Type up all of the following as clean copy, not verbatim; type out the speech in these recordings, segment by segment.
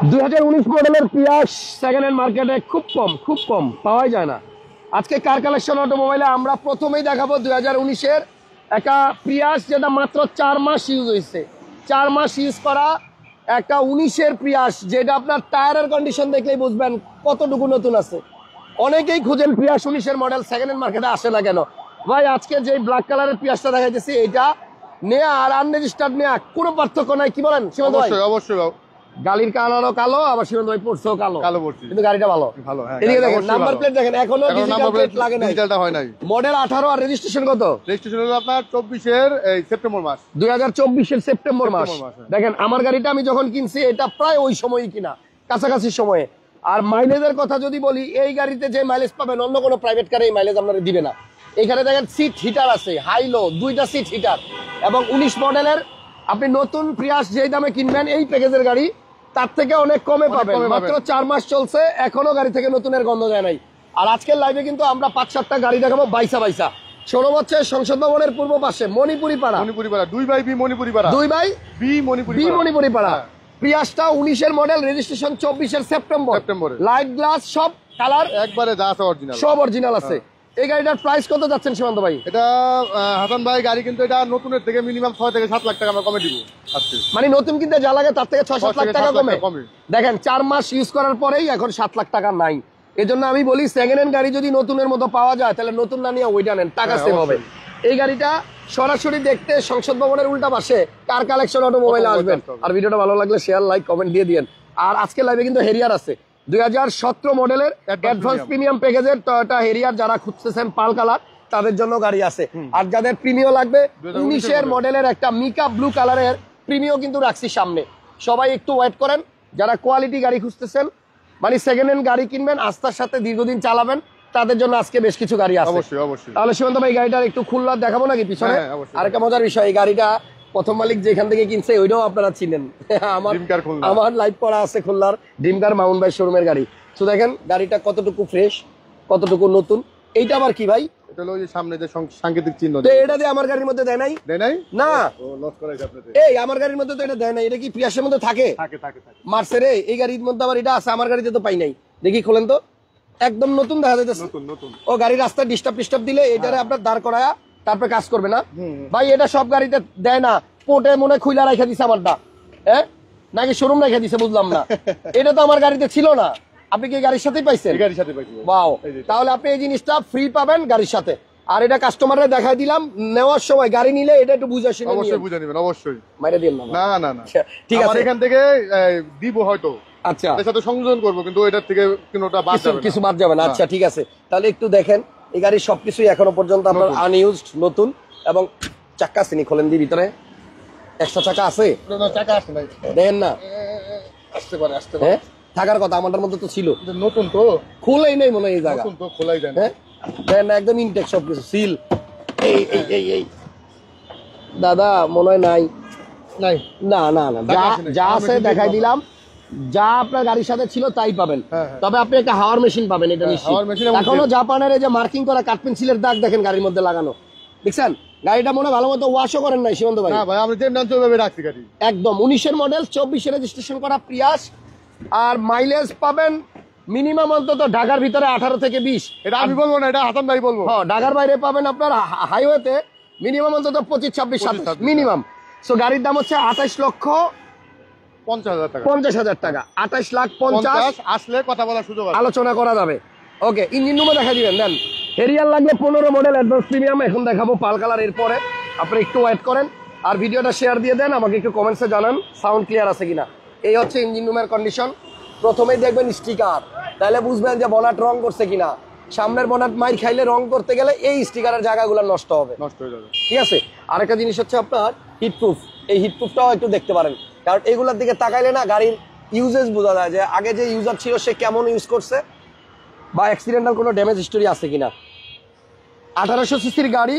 2019 মডেলের পিয়াস second hand মার্কেটে খুব কম পাওয়া যায় না। আজকে কার কালেকশন অটোমোবাইলে আমরা প্রথমেই দেখাবো 2019-এর একটা প্রিয়াস, যেটা মাত্র 4 মাস ইউজ হয়েছে। 4 মাস ইউজ করা একটা 19-এর প্রিয়াস, যেটা আপনার টায়ারের কন্ডিশন দেখলেই বুঝবেন কতটুকু নতুন আছে। অনেকেই খুঁজেন প্রিয়াস 19-এর মডেল সেকেন্ড হ্যান্ড মার্কেটে আসে না কেন ভাই। আজকে যে ব্ল্যাক কালারের প্রিয়াসটা দেখাইতেছি, এটা নেয়া আর আনরেজিস্টার্ড নেয়া কোনো পার্থক্য নাই, কি বলেন সীমান্ত ভাই? অবশ্যই গাড়ির কালারও কালো, আবার সীমান্ত ভাই পড়ছেও কালো, কিন্তু গাড়িটা ভালো। হ্যাঁ, এদিকে দেখেন নাম্বার প্লেট দেখেন, এখনো ডিজিটাল প্লেট লাগে নাই, ডিজিটালটা হয় নাই। মডেল 18 আর রেজিস্ট্রেশন কত? রেজিস্ট্রেশন হলো আপনার 24-এর সেপ্টেম্বর মাস, 2024-এর সেপ্টেম্বর মাস। দেখেন আমার গাড়িটা আমি যখন কিনছি এটা প্রায় ওই সময়ই কিনা, কাছাকাছি সময়ে। আর মাইলেজের কথা যদি বলি, এই গাড়িতে যে মাইলেজ পাবেন অন্য কোনো প্রাইভেট কারে এই মাইলেজ আপনারা দিবে না। এখানে দেখেন সিট হিটার আছে, হাই লো দুইটা সিট হিটার, এবং 19 মডেলের আপনি নতুন প্রিয়াস যেই দামে কিনবেন এই প্যাকেজের গাড়ি তার থেকে অনেক কমে পাবেন। মাত্র 4 মাস চলছে, এখনো গাড়ি থেকে নতুনের গন্ধ যায় নাই। আর আজকের লাইভে কিন্তু আমরা 5-7টা গাড়ি দেখাবো বাইসা। শোরুম হচ্ছে সংসদ ভবনের পূর্ব পাশে মণিপুরি পাড়া, 2/B মণিপুরি পাড়া, 2/B মণিপুরি পাড়া। প্রিয়াসটা 19-এর মডেল, রেজিস্ট্রেশন 24-এর সেপ্টেম্বর। লাইট গ্লাস সব কালার একবারে যা আছে অরিজিনাল, সব অরিজিনাল আছে। এই গাড়িটার প্রাইস কত যাচ্ছেন সীমান্ত ভাই? এটা হাসান ভাই গাড়ি কিন্তু এটা নতুনের থেকে মিনিমাম 6 থেকে 7 লাখ টাকা আমরা কমে দিব আজকে। মানে নতুন কিনতে যা লাগে তার থেকে 6-7 লাখ টাকা কমে। দেখেন 4 মাস ইউজ করার পরেই এখন 7 লাখ টাকা নাই। এজন্য আমি বলি সেকেন্ড হ্যান্ড গাড়ি যদি নতুনের মতো পাওয়া যায় তাহলে নতুন না নিয়ে ওইটা নেন, টাকা সেভ হবে। এই গাড়িটা সরাসরি দেখতে সংসদ ভবনের উল্টা পাশে কার কালেকশন অটোমোবাইলে আসবেন। আর ভিডিওটা ভালো লাগলে শেয়ার, লাইক, কমেন্ট দিয়ে দিয়েন। আর আজকে লাইভে কিন্তু হেরিয়ার আছে 2017 মডেলের অ্যাডভান্স প্রিমিয়াম প্যাকেজের টয়োটা হেরিয়ার, যারা খুঁজতেছেন পাল কালার তাদের জন্য গাড়ি আছে। আর যাদের প্রিমিয়াম লাগবে 19-এর মডেলের একটা মিকা ব্লু কালারের প্রিমিয়াম কিন্তু রাখছি সামনে। সবাই একটু ওয়েট করেন, যারা কোয়ালিটি গাড়ি খুঁজতেছেন, মানে সেকেন্ড হ্যান্ড গাড়ি কিনবেন, আস্থার সাথে দীর্ঘদিন চালাবেন, তাদের জন্য আজকে বেশ কিছু গাড়ি আছে। অবশ্যই। তাহলে সীমান্ত ভাই গাড়িটার একটু খুলনা দেখাবো নাকি পিছনে? আরেকটা মজার বিষয়, এই গাড়িটা প্রথম মালিক যেখান থেকে কিনছে ওইটাও আপনারা চিনেন। আমার লাইভ করা আছে খুলনার ড্রিম কার মাউন্ট ভাই শোরুমের গাড়ি। তো দেখেন গাড়িটা কতটুকু ফ্রেশ, কতটুকু নতুন। এইটা আবার কি ভাই? এটা হলো ওই যে সামনে যে সাংকেতিক চিহ্ন, তো এটা দিয়ে আমার গাড়ির মধ্যে দেয় নাই না? লস করাইছে আপনাদের। এই আমার গাড়ির মধ্যে তো এটা দেয় নাই। এটা কি প্রিয়াসের মধ্যে থাকে? মারছে রে, এই গাড়ির মধ্যে আবার এটা আছে, আমার গাড়িতে তো পাই নাই। দেখি খোলেন তো, একদম নতুন দেখা যাচ্ছে। নতুন। ও গাড়ি রাস্তায় ডিস্টার্ব দিলে এটারে আপনার দাঁড় করায়া তারপরে কাজ করবে না ভাই? এটা সব গাড়িতে দেয় না, পোর্টে মনে খুইলা রাখা দিছে আমারটা, হ্যাঁ নাকি শোরুম রাখা দিছে বুঝলাম না। এটা তো আমার গাড়িতে ছিল না, আপনি কি গাড়ির সাথেই পাইছেন? গাড়ির সাথে পাইছি। ওয়াও, তাহলে আপনি এই জিনিসটা ফ্রি পাবেন গাড়ির সাথে। আর এটা কাস্টমাররা দেখাই দিলাম, নেওয়ার সময় গাড়ি নিলে এটা একটু বুঝে শুনে অবশ্যই বুঝে নেবেন। অবশ্যই মাইরে দিন না। ঠিক আছে, এখান থেকে দিব হয়তো, আচ্ছা এর সাথে সংযোজন করব, কিন্তু এটার থেকে কিছু বাদ যাবে না। আচ্ছা ঠিক আছে, তাহলে একটু দেখেন এই গাড়ির সবকিছুই এখনো পর্যন্ত আপনার আনইউজড, নতুন। এবং চাকা চিনি খোলেন দি, ভিতরে এক্সট্রা চাকা আছে? চাকা আসছে ভাই, দেখেন না, আসতে পারে। হ্যাঁ থাকার কথা, আমাদের মধ্যে তো ছিল। নতুন তো খোলাই নাই মনে হয় এই জায়গা, নতুন তো খোলাই যায় না। হ্যাঁ দেখেন না, একদম ইনটেক সবকিছু সিল। এই দাদা মনে হয় নাই। না যা আছে দেখাই দিলাম, যা আপনার গাড়ির সাথে ছিল তাই পাবেন। তবে আপনি একটা হাওয়ার মেশিন পাবেন, এটা নিশ্চিত। এখনো জাপানের এই যে মার্কিং করা কাঠ পেন্সিলের দাগ দেখেন গাড়ির মধ্যে লাগানো, দেখছেন? গাড়িটা মনে ভালো মতো ওয়াশও করেন নাই সীমান্ত ভাই। একদম 19-এর মডেল, 24-এর রেজিস্ট্রেশন করা প্রিয়াস। আর মাইলেজ পাবেন মিনিমাম অন্তত ঢাকার ভিতরে 18 থেকে 20। এটা আমি বলবো না, এটা হাসান ভাই বলবো। হ্যাঁ, ঢাকার বাইরে পাবেন আপনার হাইওয়েতে মিনিমাম অন্তত 25-26 মিনিমাম। সো গাড়ির দাম হচ্ছে 28,50,000 টাকা। 28,50,000 আসলে কথা বলার সুযোগ আছে, আলোচনা করা যাবে। ওকে, ইঞ্জিন রুমও দেখা দিবেন। দেন হেরিয়ার লাগবে 15 মডেল অ্যাডভান্স প্রিমিয়াম, এখন দেখাবো পাল কালার। এরপরে আপনি একটু ওয়েট করেন আর ভিডিওটা শেয়ার দিয়ে দেন, আমাকে একটু কমেন্টসে জানান সাউন্ড ক্লিয়ার আছে কিনা। এই হচ্ছে ইঞ্জিন রুমের কন্ডিশন। প্রথমেই দেখবেন স্টিকার, তাহলে বুঝবেন যে বনাট রং করছে কিনা। সামনের বনাট মাইর খাইলে রং করতে গেলে এই স্টিকারের জায়গাগুলো নষ্ট হয়ে যাবে, ঠিক আছে? আরেকটা জিনিস হচ্ছে আপনার হিটপ্রুফ। এই হিটপ্রুফটাও একটু দেখতে পারেন, কারণ এগুলোর দিকে তাকাইলে না গাড়ির ইউজেস বোঝা যায় যে আগে যে ইউজার ছিল সে কেমন ইউজ করছে বা অ্যাক্সিডেন্টাল কোনো ড্যামেজ হিস্টোরি আছে কিনা। 1800 সিসির গাড়ি,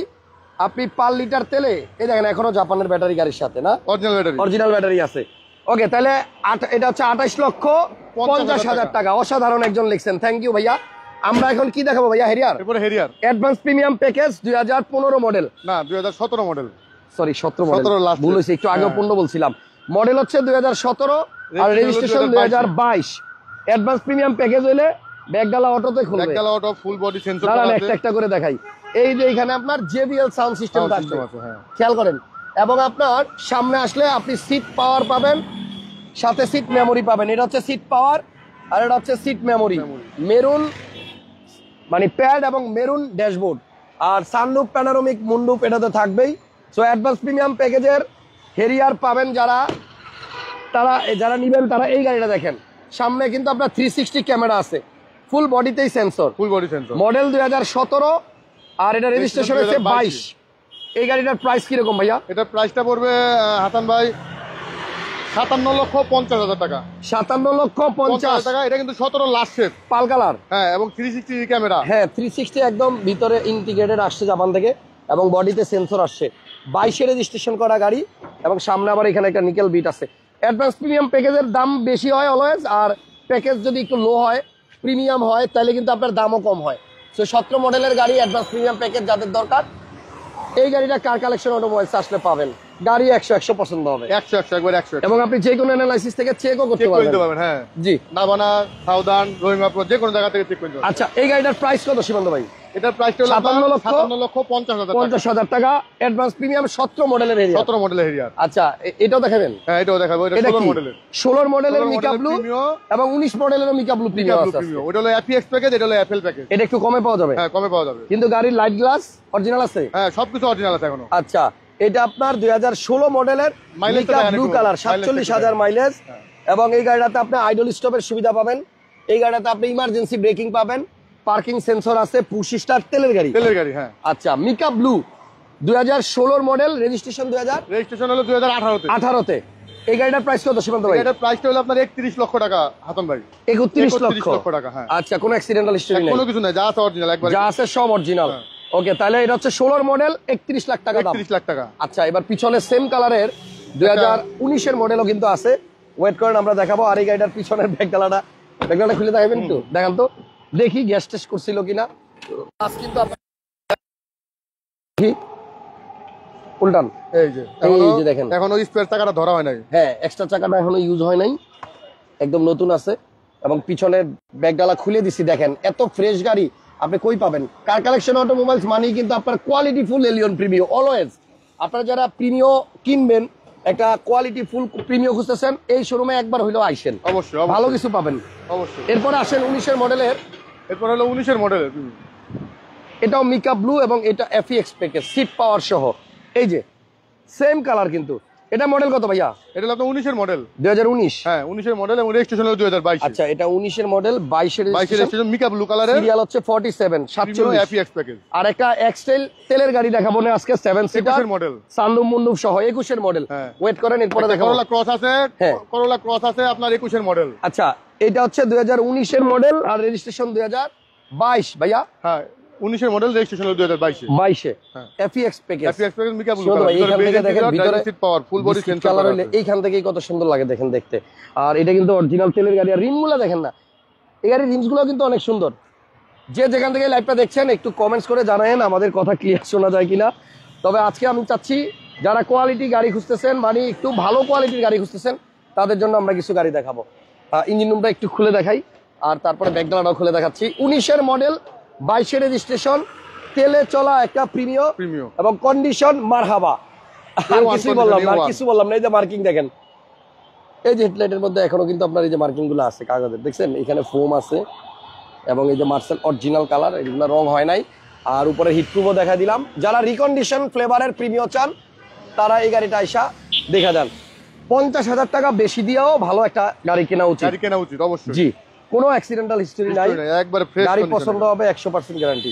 আপনি পার লিটার তেলে এই দেখেন এখনো জাপানের ব্যাটারি গাড়ির সাথে না, অরিজিনাল ব্যাটারি আছে। ওকে, তাহলে এটা হচ্ছে 28,50,000 টাকা। অসাধারণ একজন লিখছেন, থ্যাংক ইউ ভাইয়া। আমরা এখন কি দেখাবো ভাইয়া? Harrier advance premium package 2015 model, না 2017 মডেল, সরি 17 মডেল, ভুল হয়েছে, একটু আগে 15 বলছিলাম। মডেল হচ্ছে 2017, আর রেজিস্ট্রেশন 2022। অ্যাডভান্স প্রিমিয়াম প্যাকেজ হইলে ব্যাগডালা অটোতে খুলবে। ব্যাগডালা অটো ফুল বডি সেন্সর দাঁড়ান একটা একটা করে দেখাই। এই যে এখানে আপনার JBL সাউন্ড সিস্টেম থাকবে, খেয়াল করেন। এবং আপনার সামনে আসলে আপনি সিট পাওয়ার পাবেন, সাথে সিট মেমোরি পাবেন। এটা হচ্ছে সিট পাওয়ার আর এটা হচ্ছে সিট মেমোরি। মেরুন মানে প্যাড এবং মেরুন ড্যাশবোর্ড। আর সানরুফ, প্যানোরামিক, মুনরুফ এটাতে থাকবেই। সো অ্যাডভান্স প্রিমিয়াম প্যাকেজের হেরিয়ার পাবেন যারা নিবেন তারা এই গাড়িটা দেখেন। সামনে কিন্তু আপনার 360 ক্যামেরা আছে, ফুল বডিতেই সেন্সর, মডেল 2017 আর এটা রেজিস্ট্রেশন হয়েছে 22। এই গাড়িটার প্রাইস কিরকম ভাইয়া? এটার প্রাইসটা পড়বে হাসান ভাই 57,50,000 টাকা। 57,50,000 টাকা। এটা কিন্তু 17 লাস্ট শেপ পাল কালার। হ্যাঁ, এবং 360 ক্যামেরা। হ্যাঁ 360 একদম ভিতরে ইন্টিগ্রেটেড আসছে জাপান থেকে এবং বডিতে সেন্সর আসছে। 22 রেজিস্ট্রেশন করা গাড়ি এবং সামনে আবার এখানে একটা নিকেল বিট আছে। অ্যাডভান্স প্রিমিয়াম প্যাকেজের দাম বেশি হয় অলওয়েজ, আর প্যাকেজ যদি একটু লো হয়, প্রিমিয়াম হয়, তাহলে কিন্তু আপনার দামও কম হয়। সো 17 মডেলের গাড়ি অ্যাডভান্স প্রিমিয়াম প্যাকেজ যাদের দরকার, এই গাড়িটা কার কালেকশন অটোমোবাইলস আসলে পাবেন। গাড়ি 100 পছন্দ হবে, 100 একবার 100। এবং আপনি যে কোনো অ্যানালাইসিস থেকে চেকও করতে পারবেন। হ্যাঁ জি, নাভানা, সাউদার্ন, রহিমাপুর যে কোনো জায়গা থেকে চেক করতে পারবেন। আচ্ছা এই গাড়িটার প্রাইস কত সীমান্ত ভাই? এটার প্রাইসটা হলো 57,50,000 টাকা। অ্যাডভান্স প্রিমিয়াম 17 মডেলের এরিয়া। 17 মডেলের এরিয়া। আচ্ছা এটাও দেখাবেন? হ্যাঁ এটাও দেখাবো। এটা 16 মডেলের। 16 মডেলের মিকা ব্লু এবং 19 মডেলের মিকা ব্লু প্রিমিয়াম আছে। ওটা হলো FX প্যাকেজ, এটা হলো FL প্যাকেজ। এটা একটু কমে পাওয়া যাবে? হ্যাঁ কমে পাওয়া যাবে। কিন্তু গাড়ির লাইট গ্লাস অরিজিনাল আছে? হ্যাঁ সবকিছু অরিজিনাল আছে এখনো। আচ্ছা এটা আপনার 2016 মডেলের মিকা ব্লু কালার, 47,000 মাইলেজ। এবং এই গাড়িটাতে আপনি আইডল স্টপের সুবিধা পাবেন। এই গাড়িটাতে আপনি ইমার্জেন্সি ব্রেকিং পাবেন, পার্কিং সেন্সর আছে, পুশ স্টার্ট, তেলের গাড়ি। হ্যাঁ। আচ্ছা মিকা ব্লু 2016 মডেল, রেজিস্ট্রেশন 2000 হলো 2018 তে। এই গাড়িটার প্রাইস কত সীমান্ত ভাই? এটার প্রাইসটা হলো আপনার 31 লক্ষ টাকা হাসান ভাই। 31 লক্ষ টাকা। হ্যাঁ। আচ্ছা কোনো অ্যাক্সিডেন্টাল হিস্টরি নেই? কোনো কিছু নাই, যা আছে অরিজিনাল একবার। যা আছে সব অরিজিনাল। ওকে তাহলে এটা হচ্ছে 16 মডেল, 31 লাখ টাকা দাম। 31 লাখ টাকা। আচ্ছা এবার পিছনে সেম কালারের 2019 এর মডেলও কিন্তু আছে, ওয়েট করেন আমরা দেখাবো। আর এই গাড়িটার পিছনের ব্যাগডালাটা খুলে দেখাবেন একটু, দেখান তো দেখি গ্যাস টেস্ট করছিল কিনা। আজ কিন্তু উল্টান, এই যে দেখেন এখনো স্পেয়ার চাকাটা ধরা হয় নাই। হ্যাঁ এক্সট্রা চাকাটা এখনো ইউজ হয় নাই, একদম নতুন আছে। এবং পিছনের ব্যাগডালা খুলে দিছি, দেখেন এত ফ্রেশ গাড়ি আপনি কই পাবেন? কার কালেকশন অটোমোবাইলস মানেই কিন্তু আপনার quality full Allion Premio. Always আপনারা যারা প্রিমিও কিনবেন, একটা কোয়ালিটি ফুল প্রিমিও খুঁজতেছেন, এই শোরুমে একবার হইলেও আইসেন, অবশ্যই ভালো কিছু পাবেন। অবশ্যই। এরপরে আসেন 19 মডেলের। এরপর হলো 19 মডেলের। এটাও মিকা ব্লু এবং এটা FX প্যাকেজ, সিট পাওয়ার সহ। এই যে সেম কালার কিন্তু। এটা মডেল কত ভাইয়া? এটা হলো 19 মডেল, 2019। হ্যাঁ 19 মডেল এবং রেজিস্ট্রেশন হলো 2022। আচ্ছা এটা 19 মডেল, 22 রেজিস্ট্রেশন, মিকা ব্লু কালারের, সিরিয়াল হচ্ছে 47 47 FX প্যাকেজ। আর একটা এক্সটেল তেলের গাড়ি দেখাবো না আজকে, 7 সিটার মডেল, সানরুফ মুনরুফ সহ 21 মডেল। ওয়েট করেন এরপরে দেখাবো। করোলা ক্রস আছে, করোলা ক্রস আছে আপনার 21 মডেল। আচ্ছা এটা হচ্ছে 2019 এর মডেল আর রেজিস্ট্রেশন 2022 ভাইয়া। হ্যাঁ 19 মডেল, রেজিস্ট্রেশন হলো 2022 FX package. FX package mica blue colour, এইখান থেকে দেখেন ভিতরে seat power, full body sensor colour হইলে এইখান থেকেই কত সুন্দর লাগে দেখেন দেখতে। আর এটা কিন্তু অরিজিনাল তেলের গাড়ি। আর রিমগুলো দেখেন না, এই গাড়ির রিমসগুলো কিন্তু অনেক সুন্দর। যে যেখান থেকে লাইভটা দেখছেন একটু কমেন্টস করে জানায়েন আমাদের কথা ক্লিয়ার শোনা যায় কিনা। তবে আজকে আমি চাচ্ছি যারা কোয়ালিটি গাড়ি খুঁজতেছেন, মানে একটু ভালো কোয়ালিটির গাড়ি খুঁজতেছেন, তাদের জন্য আমরা কিছু গাড়ি দেখাবো। ইঞ্জিন রুমটা একটু খুলে দেখাই আর তারপরে ব্যাকডালাটাও খুলে দেখাচ্ছি। 19 মডেল, 22 রেজিস্ট্রেশন, তেলে চলা একটা প্রিমিও এবং কন্ডিশন মারহাবা। আর কিছু বললাম না, কিছু বললাম না। এই যে মার্কিং দেখেন, এই যে হেডলাইটের মধ্যে এখনো কিন্তু আপনার এই যে মার্কিং গুলো আছে কাগজের, দেখছেন এখানে ফোম আছে এবং এই যে মার্সেল অরিজিনাল কালার, এগুলো রং হয় নাই। আর উপরে হিটপ্রুফও দেখা দিলাম। যারা রিকন্ডিশন ফ্লেভারের প্রিমিও চান তারা এই গাড়িটা আইসা দেখা যান। 50,000 টাকা বেশি দিয়েও ভালো একটা গাড়ি কেনা উচিত, অবশ্যই। জি, কোনো অ্যাক্সিডেন্টাল হিস্টরি নাই, একবার ফ্রেশ গাড়ি পছন্দ হবে, 100% গ্যারান্টি।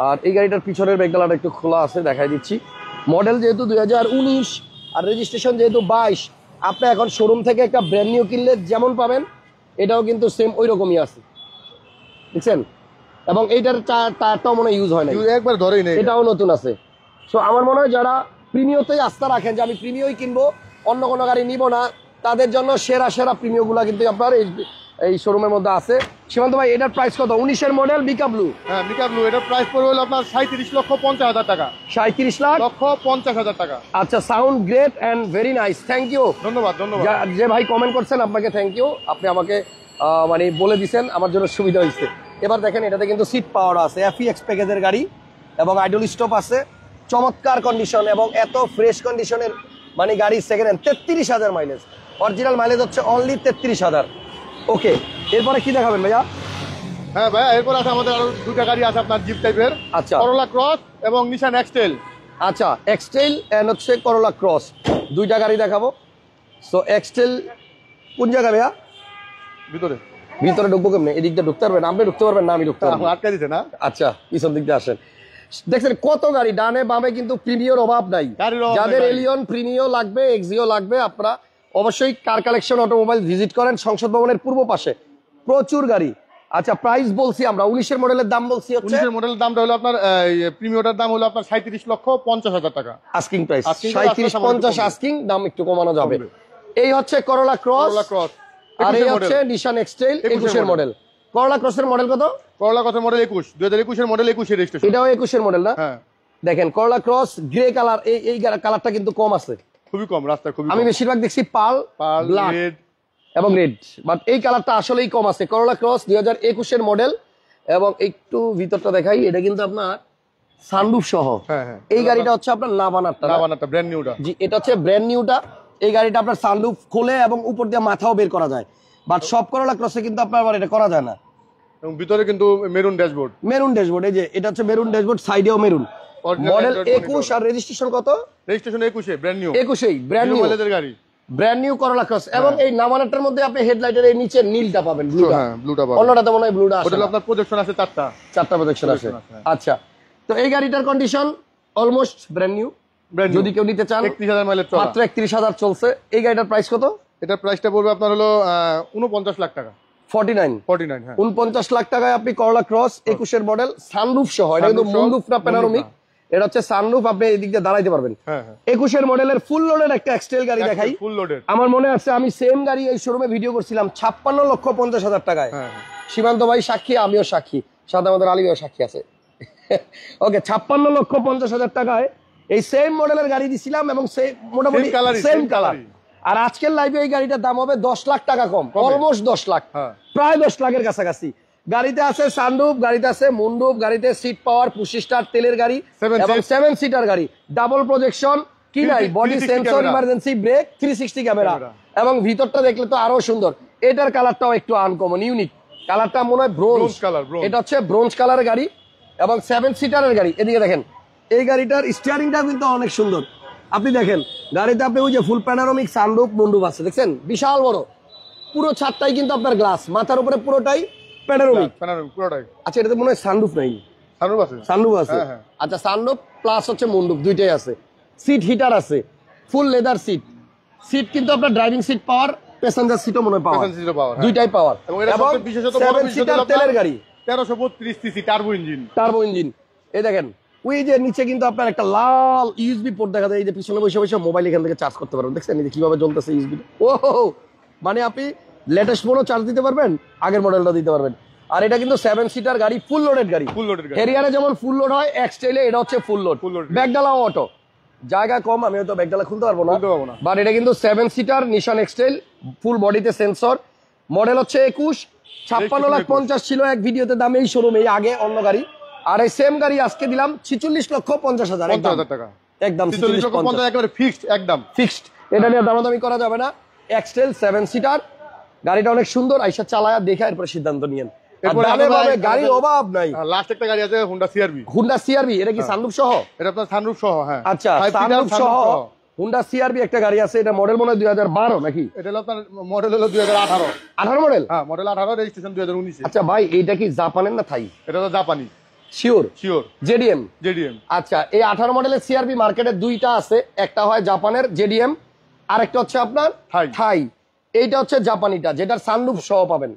আর এই গাড়িটার পিছনের ব্যাগডালাটা একটু খোলা আছে, দেখাই দিচ্ছি। মডেল যেহেতু 2019 আর রেজিস্ট্রেশন যেহেতু 22, আপনি এখন শোরুম থেকে একটা ব্র্যান্ড নিউ কিনলে যেমন পাবেন এটাও কিন্তু সেম ওই রকমই আছে, দেখছেন। এবং এইটার টায়ারটাও মনে ইউজ হয় না, একবার ধরেই নেই, এটাও নতুন আছে। সো আমার মনে হয় যারা প্রিমিওতেই আস্থা রাখেন যে আমি প্রিমিওই কিনবো, অন্য কোনো গাড়ি নিব না, তাদের জন্য সেরা সেরা প্রিমিওগুলো কিন্তু আপনার এই শোরুমের মধ্যে আছে। সীমান্ত ভাই এটার প্রাইস কত? 19-এর মডেল মিকা ব্লু। হ্যাঁ মিকা ব্লু, এটার প্রাইস পড়বে হলো আপনার 37,50,000 টাকা। 37,50,000 টাকা। আচ্ছা, sound great and very nice, thank you. ধন্যবাদ ধন্যবাদ। যে ভাই কমেন্ট করছেন আপনাকে থ্যাংক ইউ, আপনি আমাকে মানে বলে দিছেন, আমার জন্য সুবিধা হয়েছে। এবার দেখেন এটাতে কিন্তু সিট পাওয়ার আছে, FEX প্যাকেজের গাড়ি এবং আইডল স্টপ আছে, চমৎকার কন্ডিশন এবং এত ফ্রেশ কন্ডিশনের মানে গাড়ি second hand. 33,000 mileage, original mileage হচ্ছে অনলি 33,000। ওকে, এরপরে কি দেখাবেন ভাইয়া? হ্যাঁ ভাই, এরপর আছে আমাদের আরো দুটা গাড়ি আছে আপনার জিপ টাইপের। আচ্ছা, করোলা ক্রস এবং নিশান এক্সটেল। আচ্ছা, এক্সটেল এন্ড হচ্ছে করোলা ক্রস, দুইটা গাড়ি দেখাবো। সো এক্সটেল কোন জায়গা ভাইয়া? ভিতরে ভিতরে ঢুকবো কেমনে? এদিক দিয়ে ঢুকতে পারবেন? আপনি ঢুকতে পারবেন না, আমি ঢুকতে পারবো? আটকা দিতে না। আচ্ছা, পিছন দিক দিয়ে আসেন। দেখছেন কত গাড়ি ডানে বামে, কিন্তু প্রিমিয়র অভাব নাই। গাড়ির অভাব নাই যাদের ভাই। এলিয়ন প্রিমিয় লাগবে, এক্সিও লাগবে, আপনারা অবশ্যই কার কালেকশন অটোমোবাইল ভিজিট করেন, সংসদ ভবনের পূর্ব পাশে প্রচুর গাড়ি। আচ্ছা, প্রাইস বলছি আমরা 19-এর মডেলের দাম বলছি হচ্ছে 19-এর মডেলের দামটা হলো আপনার প্রিমিয়টার দাম হলো আপনার 37,50,000 টাকা। Asking price. Asking price 37-50 asking, দাম একটু কমানো যাবে। কমবে। এই হচ্ছে করোলা ক্রস, করোলা ক্রস আর এই 21-এর হচ্ছে মডেল। নিশান এক্সটেল 21-এর 21-এর মডেল। করোলা ক্রসের মডেল কত? করোলা ক্রসের মডেল 21, 2021-এর মডেল, 21-এর রেজিস্ট্রেশন। এটাও 21-এর মডেল না? হ্যাঁ, দেখেন করোলা ক্রস গ্রে কালার, এই কালারটা কিন্তু কম আছে। খুবই কম, রাস্তায় খুবই আমি কম। বেশিরভাগ দেখছি পার্ল, পার্ল, ব্ল্যাক রেড এবং রেড, বাট এই কালারটা আসলেই কম আছে। করোলা ক্রস 2021-এর মডেল এবং একটু ভিতরটা দেখাই, এটা কিন্তু আপনার সানরুফ সহ। হ্যাঁ হ্যাঁ, এই গাড়িটা হচ্ছে আপনার নাভানারটা না? নাভানাটা ব্র্যান্ড নিউটা। জি, এটা হচ্ছে ব্র্যান্ড নিউটা। এই গাড়িটা আপনার সানরুফ খুলে এবং উপর দিয়ে মাথাও বের করা যায়, বাট সব করোলা ক্রসে কিন্তু আপনার আবার এটা করা যায় না। এবং ভিতরে কিন্তু মেরুন ড্যাশবোর্ড। মেরুন ড্যাশবোর্ড, এই যে এটা হচ্ছে মেরুন ড্যাশবোর্ড, সাইডেও মেরুন। Original মডেল Android 21 আর রেজিস্ট্রেশন কত? রেজিস্ট্রেশন 21-এ ব্র্যান্ড নিউ। 21-এই ব্র্যান্ড নিউ মাইলেজের গাড়ি। Brand new Corolla Cross. এবং এই নাভানাটার মধ্যে আপনি হেডলাইটের এই নিচে নীলটা পাবেন, ব্লুটা। হ্যাঁ, ব্লুটা পাবেন। অন্যটাতে মনে হয় ব্লুটা আসে ওটা না। আপনার প্রজেকশন আছে 4টা প্রজেকশন আছে। Projection আছে। আচ্ছা, তো এই গাড়িটার condition almost brand new. Brand যদি কেউ নিতে চান, 31,000 মাইলেজ চলা। মাত্র 31,000 চলছে। এই গাড়িটার প্রাইস কত? এটার প্রাইসটা পড়বে আপনার হলো 49 লাখ টাকা। 49। 49, হ্যাঁ। 49 লাখ টাকায় আপনি করোলা ক্রস 21-এর মডেল সানরুফ সহ, এটা কিন্তু Sunroof সহ, মুনরুফ না প্যানোরামিক, এটা হচ্ছে সানরুফ, আপনি এই দিক দিয়ে দাঁড়াইতে পারবেন। হ্যাঁ হ্যাঁ, 21-এর মডেলের ফুল লোডের একটা এক্সটেল গাড়ি দেখাই। Full loaded. আমার মনে আছে আমি সেম গাড়ি এই শোরুমে ভিডিও করছিলাম 56,50,000 টাকায়। হ্যাঁ হ্যাঁ, সীমান্ত ভাই সাক্ষী, আমিও সাক্ষী, সাথে আমাদের আলী ভাইও সাক্ষী আছে। ওকে, 56,50,000 টাকায় এই সেম মডেলের গাড়ি দিছিলাম এবং মোটামুটি Same colour-ই, সেম same কালার। colour-ই। আর আজকের লাইভে এই গাড়িটার দাম হবে 10 লাখ টাকা কম, অলমোস্ট 10 লাখ, হ্যাঁ। প্রায় 10 লাখের কাছাকাছি। গাড়িতে আছে সানরুফ, গাড়িতে আছে মুনরুফ, গাড়িতে সিট পাওয়ার, পুশি স্টার তেলের গাড়ি 7 এবং seat। 7 সিটার গাড়ি, ডাবল প্রজেকশন, কি নাই, body 360 sensor, camera. Emergency break, 360 camera camera. এবং ভিতরটা দেখলে তো আরো সুন্দর। এটার কালারটাও একটু আনকমন, ইউনিক কালারটা, মনে হয় ব্রোঞ্জ Bronze color, bronze। এটা হচ্ছে ব্রোঞ্জ কালারের গাড়ি এবং 7 সিটারের গাড়ি। এদিকে দেখেন, এই গাড়িটার স্টিয়ারিংটা কিন্তু অনেক সুন্দর। আপনি দেখেন গাড়িতে আপনি ওই যে ফুল প্যানোরামিক সানরুফ মুনরুফ আছে, দেখছেন বিশাল বড়, পুরো ছাদটাই কিন্তু আপনার গ্লাস, মাথার উপরে পুরোটাই প্যানোরামিক। প্যানোরামিক পুরোটাই। আচ্ছা, এটাতে মনে হয় সানরুফ নাই? সানরুফ আছে। সানরুফ আছে। হ্যাঁ, হ্যাঁ। আচ্ছা, সানরুফ প্লাস হচ্ছে মুনরুফ দুইটাই আছে। সিট হিটার আছে, ফুল লেদার সিট। সিট কিন্তু আপনার ড্রাইভিং সিট পাওয়ার, প্যাসেঞ্জার সিটও মনে হয় পাওয়ার, Passenger seat ও power, হ্যাঁ। দুইটাই পাওয়ার। এবং এটা সবচেয়ে বিশেষত বড় 7 বিশেষত সিটার হলো তেলের আপনার গাড়ি, 1332 CC turbo engine. Turbo engine. এই দেখেন ওই যে নিচে কিন্তু আপনার একটা লাল ইউএসবি পোর্ট দেখা যায়, এই যে পিছনে বসে বসে মোবাইল এখান থেকে চার্জ করতে পারবেন। দেখছেন এই যে কিভাবে জ্বলতেছে ইউএসবি। ও মানে আপনি লেটেস্ট ফোনও চার্জ দিতে পারবেন, আগের মডেলটা দিতে পারবেন। আর এটা কিন্তু 7 সিটার গাড়ি, ফুল লোডেড গাড়ি। ফুল লোডেড গাড়ি। হেরিয়ারে যেমন ফুল লোড হয়, এক্সটেলে এটা হচ্ছে ফুল লোড। Full load। ব্যাগডালাও অটো, জায়গা কম, আমি হয়তো ব্যাগডালা খুলতে পারবো না, খুলতে পারবো না। বাট এটা কিন্তু 7 সিটার নিশান এক্সটেল, ফুল বডিতে সেন্সর, মডেল হচ্ছে 21। 56,50,000 ছিল এক ভিডিওতে দাম এই শোরুমে, আগে অন্য গাড়ি। আর এই সেম গাড়ি আজকে দিলাম 46,50,000 50,000 টাকা। একদম 46,50,000 একেবারে ফিক্সড, একদম ফিক্সড। এটা নিয়ে দামাদামি করা যাবে না। এক্সটেল 7 সিটার গাড়িটা অনেক সুন্দর, আইসা চালায়া দেখা এরপর সিদ্ধান্ত নিয়েন। এরপরে দামে আমাদের বামে গাড়ির অভাব নাই। লাস্ট একটা গাড়ি আছে হুন্ডা সিআরভি। হুন্ডা সিআরভি, এটা কি সানরুফ সহ? এটা আপনার সানরুফ সহ, হ্যাঁ। আচ্ছা, 5 seater সানরুফ সহ sunroof হুন্ডা সিআরভি একটা গাড়ি আছে, এটা মডেল মনে হয় 2012 নাকি? এটা হলো আপনার মডেল হলো 2018। 18 মডেল? হ্যাঁ, মডেল 18, রেজিস্ট্রেশন 2019। আচ্ছা ভাই, এইটা কি জাপানের না থাই? এটা তো জাপানি। শিওর? শিওর। জেডিএম? জেডিএম। আচ্ছা, এই 18 মডেলের সিআরভি মার্কেটে দুইটা আছে, একটা হয় জাপানের জেডিএম, আর একটা হচ্ছে আপনার থাই। থাই। এইটা হচ্ছে জাপানিটা, যেটার সানরুফ সহ পাবেন।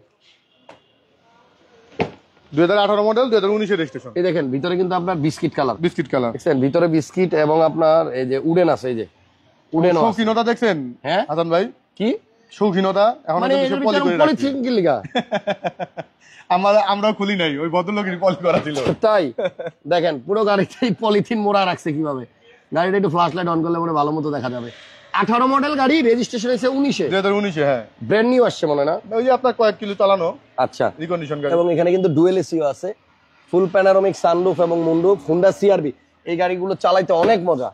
2018 মডেল, 2019 এর রেজিস্ট্রেশন। এই দেখেন ভিতরে কিন্তু আপনার বিস্কিট কালার, বিস্কিট কালার। দেখছেন ভিতরে বিস্কিট এবং আপনার এই যে উডেন আছে, এই যে উডেন শৌখিনতা দেখছেন হ্যাঁ হাসান ভাই? কি শৌখিনতা এখন মানে এটার ভিতরে পলিথিন কি লিগা? আমরাও খুলি নাই, ওই ভদ্রলোকেরই পলি করা ছিল। তাই দেখেন পুরো গাড়িতেই পলিথিন মোড়া রাখছে কিভাবে। গাড়িটা একটু ফ্ল্যাশ লাইট অন করলে মনে ভালো মতো দেখা যাবে। 18 মডেল গাড়ি, রেজিস্ট্রেশন হয়েছে 19-এ। 2019-এ, হ্যাঁ। ব্র্যান্ড নিউ আসছে মনে না? ওই যে আপনার কয়েক কিলো চালানো। আচ্ছা। রিকন্ডিশন গাড়ি। এবং এখানে কিন্তু ডুয়েল এসিও আছে, ফুল প্যানোরামিক সানরুফ এবং মুন্ডুপ, হুন্ডা সিআরভি। এই গাড়িগুলো চালাইতে অনেক মজা,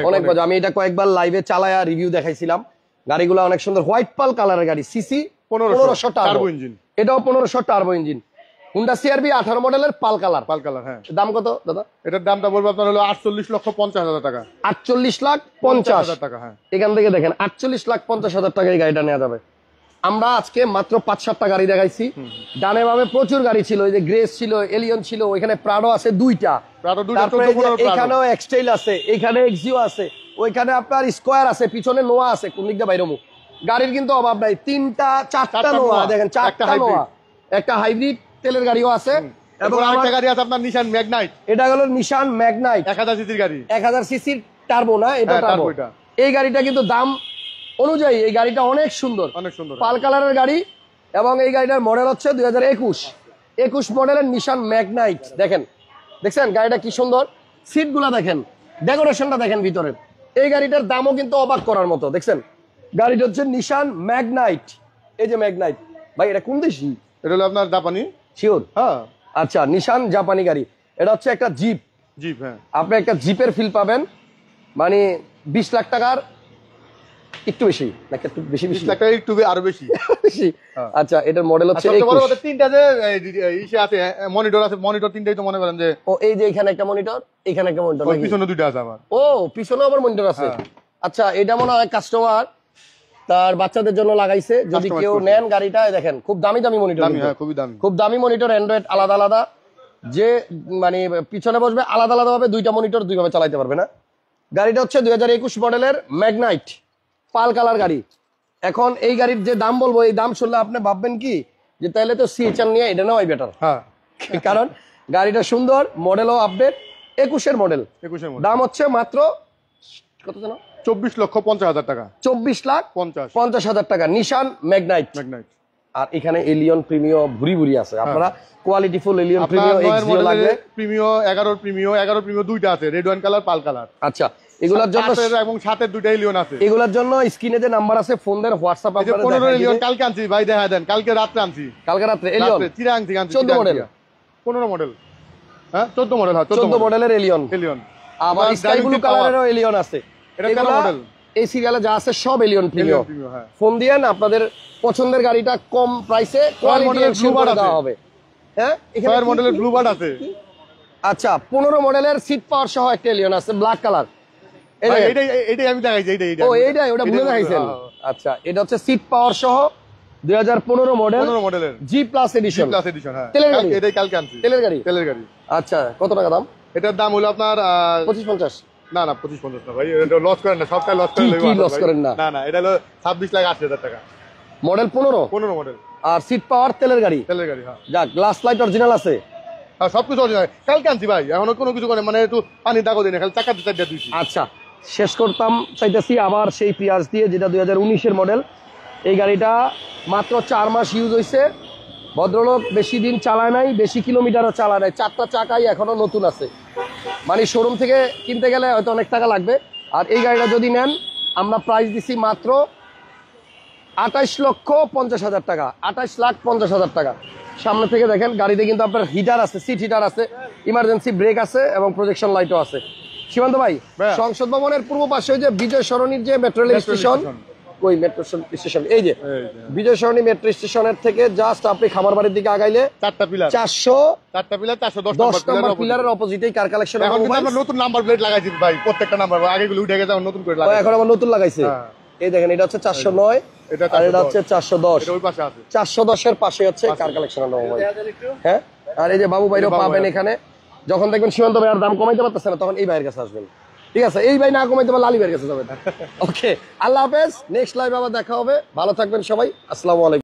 অনেক মজা। আমি এটা কয়েকবার লাইভে চালায়া রিভিউ দেখাইছিলাম। গাড়িগুলো অনেক সুন্দর, হোয়াইট পাল কালারের গাড়ি, সিসি 1500 টার্বো ইঞ্জিন। এটাও 1500 টার্বো ইঞ্জিন, হুন্ডা সিআরভি 18 মডেলের পাল কালার। হ্যাঁ। দাম কত দাদা? এটার দামটা বলবো আপনার হলো 48,50,000 টাকা। 48,50,000 টাকা, হ্যাঁ। এখান থেকে দেখেন 48,50,000 টাকায় গাড়িটা নেওয়া যাবে। আমরা আজকে মাত্র 5-7টা গাড়ি দেখাইছি। ডানে বামে প্রচুর গাড়ি ছিল, এই যে গ্রেস ছিল, এলিয়ন ছিল, ওইখানে প্রাডো আছে 2টা, তারপরে এখানেও এক্সটেইল আছে, এখানে এক্সিও আছে, ওইখানে আপনার স্কোয়ার আছে, পিছনে নোয়া আছে। কোন দিকটা বাইরমু গাড়ির কিন্তু অভাব নাই, 3-4টা নোয়া দেখেন, 4টা নোয়া, একটা হাইব্রিড তেলের গাড়িও আছে। এবং আরেকটা গাড়ি আছে আপনার নিশান ম্যাগনাইট। এটা হলো নিশান ম্যাগনাইট, 1000 সিসির গাড়ি, 1000 সিসির টার্বো না, এটা টার্বো। এই গাড়িটা কিন্তু দাম অনুযায়ী এই গাড়িটা অনেক সুন্দর, অনেক সুন্দর পাল কালারের গাড়ি। এবং এই গাড়িটার মডেল হচ্ছে 2021 মডেলের নিশান ম্যাগনাইট। দেখছেন গাড়িটা কি সুন্দর, সিট গুলা দেখেন, ডেকোরেশনটা দেখেন ভিতরের। এই গাড়িটার দামও কিন্তু অবাক করার মতো। দেখছেন গাড়িটা হচ্ছে নিশান ম্যাগনাইট। এই যে ম্যাগনাইট ভাই, এটা কোন দেশি? এটা হলো আপনার জাপানি। শিওর? হ্যাঁ। আচ্ছা, নিশান জাপানি গাড়ি। এটা হচ্ছে একটা জিপ। হ্যাঁ। আপনি একটা জিপের ফিল পাবেন, মানে 20 লাখ টাকার একটু বেশি, নাকি একটু বেশি? 20 লাখ টাকা একটু আরো বেশি। আচ্ছা, এটার মডেল হচ্ছে তিনটা যে ইসে আছে, মনিটর আছে, মনিটর তিনটাই তো মনে করেন যে, ও এই যে এখানে একটা মনিটর, এখানে একটা মনিটর, পিছনে দুইটা আছে আবার। ও পিছনে আবার মনিটর আছে। আচ্ছা, এটা মনে হয় কাস্টমার তার বাচ্চাদের জন্য লাগাইছে। যদি কেউ নেন গাড়িটা, দেখেন খুব দামি মনিটর, খুব দামি মনিটর, অ্যান্ড্রয়েড আলাদা আলাদা। যে মানে পিছনে বসবে আলাদা আলাদা ভাবে, দুইটা মনিটর দুইভাবে চালাইতে পারবে না। গাড়িটা হচ্ছে 2021 মডেলের ম্যাগনাইট পাল কালার গাড়ি। এখন এই গাড়ির যে দাম বলবো, এই দাম শুনলে আপনি ভাববেন কি যে তাহলে তো সিএচআর নিয়ে এটা নেওয়াই বেটার। কারণ গাড়িটা সুন্দর, মডেলও আপডেট, 21-এর মডেল। দাম হচ্ছে মাত্র কত জানো? 24,50,000 টাকা। 24,50,000 টাকা নিশান ম্যাগনাইট। আর এখানে এলিয়ন প্রিমিও ভুরি আছে। আপনারা quality full Allion Premio Axio লাগবে। প্রিমিও 11 প্রিমিও দুইটা আছে, red wine colour, pearl colour. আচ্ছা, এগুলোর জন্য এবং সাথে দুইটা এলিয়ন আছে। এগুলোর জন্য স্ক্রিনে যে নাম্বার আছে, ফোন দেন, হোয়াটসঅ্যাপ আপনারা 15 এলিয়ন কালকে আনছি ভাই, দেখা দেন। কালকে রাতে আনছি। কালকে রাতে এলিয়ন চিরা আনছি। 14 মডেল, 15 মডেল, হ্যাঁ 14 মডেল, হ্যাঁ 14 মডেলের এলিয়ন। আবার স্কাই ব্লু কালারেরও এলিয়ন আছে। এটা 13 মডেল। এই সিরিয়ালে যা আছে সব এলিয়ন প্রিমিয়াম। ফোন দিয়েন, আপনাদের পছন্দের গাড়িটা কম প্রাইসে কোয়ালিটি এনশিওর দেওয়া হবে। হ্যাঁ, এখানে মডেলের ব্লু বার্ড আছে। আচ্ছা, 15 মডেলের সিট পাওয়ার সহ একটা এলিয়ন আছে, ব্ল্যাক কালার। এইটাই আমি দেখাইছি। ওটা ভুলে দেখাইছেন। আচ্ছা, এটা হচ্ছে সিট পাওয়ার সহ 2015 মডেলের জি প্লাস এডিশন। হ্যাঁ, তেলের গাড়ি। এটাই কালকে আনছি। তেলের গাড়ি। আচ্ছা, কত টাকা দাম? এটার দাম হলো আপনার 25-50। না 25-50 না ভাই, এটা লস করেন না, সবটাই লস করেন। কি লস করেন না? না, এটা হলো 26,80,000 টাকা। Model 15 model. আর সিট পাওয়ার তেলের গাড়ি। হ্যাঁ। যাক, গ্লাস লাইট অরিজিনাল আছে। হ্যাঁ, সবকিছু অরিজিনাল। কালকে আনছি ভাই, এখনো কোনো কিছু করে মানে একটু পানির দাগও দিই না, খালি চাকা দিচ্ছি। আচ্ছা, শেষ করতাম চাইতেছি আবার সেই পিয়াজ দিয়ে, যেটা 2019-এর মডেল। এই গাড়িটা মাত্র 4 মাস ইউজ হয়েছে। ভদ্রলোক বেশি দিন চালায় নাই, বেশি কিলোমিটারও চালায় নাই, 4টা চাকাই এখনো নতুন আছে। মানে শোরুম থেকে কিনতে গেলে হয়তো অনেক টাকা লাগবে। আর এই গাড়িটা যদি নেন, আমরা প্রাইস দিছি মাত্র 28,50,000 টাকা। 28,50,000 টাকা। সামনে থেকে দেখেন, গাড়িতে কিন্তু আপনার হিটার আছে, সিট হিটার আছে, ইমার্জেন্সি ব্রেক আছে এবং প্রজেকশন লাইটও আছে। সীমান্ত ভাই, সংসদ ভবনের পূর্ব পাশে যে বিজয় সরণির যে মেট্রো রেল স্টেশন, ওই মেট্রো স্টেশন, এই যে বিজয় সরণি মেট্রো স্টেশনের থেকে জাস্ট আপনি খামারবাড়ির দিকে আগাইলে 4টা পিলার, 410 নম্বর পিলারের অপোজিটেই কার কালেকশন। এখন কিন্তু আমরা নতুন নাম্বার প্লেট লাগাইছি ভাই, প্রত্যেকটা নাম্বার আগেগুলো উঠে গেছে, নতুন করে লাগাইছি। এখন আবার নতুন লাগাইছে। এই দেখেন, এটা হচ্ছে 409, আর এটা হচ্ছে 410। ওই পাশে আছে 410-এর পাশে হচ্ছে কার কালেকশন। হ্যাঁ, আর এই যে বাবু ভাইরও পাবেন এখানে। যখন দেখবেন সীমান্ত ভাই আর দাম কমাইতে পারতেছে না, তখন এই ভাইয়ের কাছে আসবেন। ঠিক আছে, এই ভাই না কমাইতে পারলে লালি ভাইয়ের কাছে যাবেন। ওকে, আল্লাহ হাফেজ। নেক্সট লাইভ আবার দেখা হবে। ভালো থাকবেন সবাই। আসসালামু আলাইকুম।